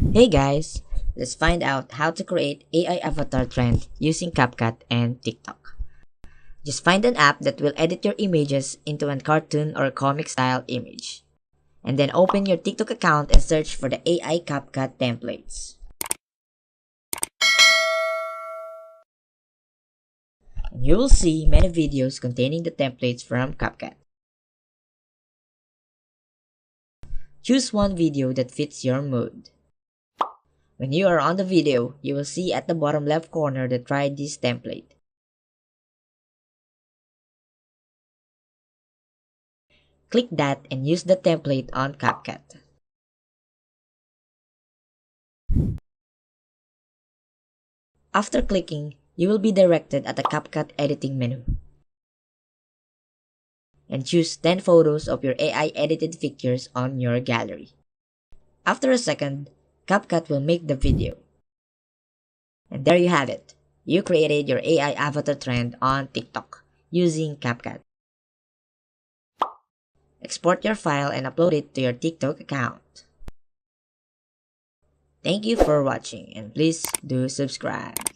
Hey guys, let's find out how to create AI avatar trend using CapCut and TikTok. Just find an app that will edit your images into a cartoon or comic style image. And then open your TikTok account and search for the AI CapCut templates. And you will see many videos containing the templates from CapCut. Choose one video that fits your mood. When you are on the video, you will see at the bottom left corner the try this template. Click that and use the template on CapCut. After clicking, you will be directed at the CapCut editing menu. And choose 10 photos of your AI edited figures on your gallery. After a second, CapCut will make the video. And there you have it. You created your AI avatar trend on TikTok using CapCut. Export your file and upload it to your TikTok account. Thank you for watching and please do subscribe.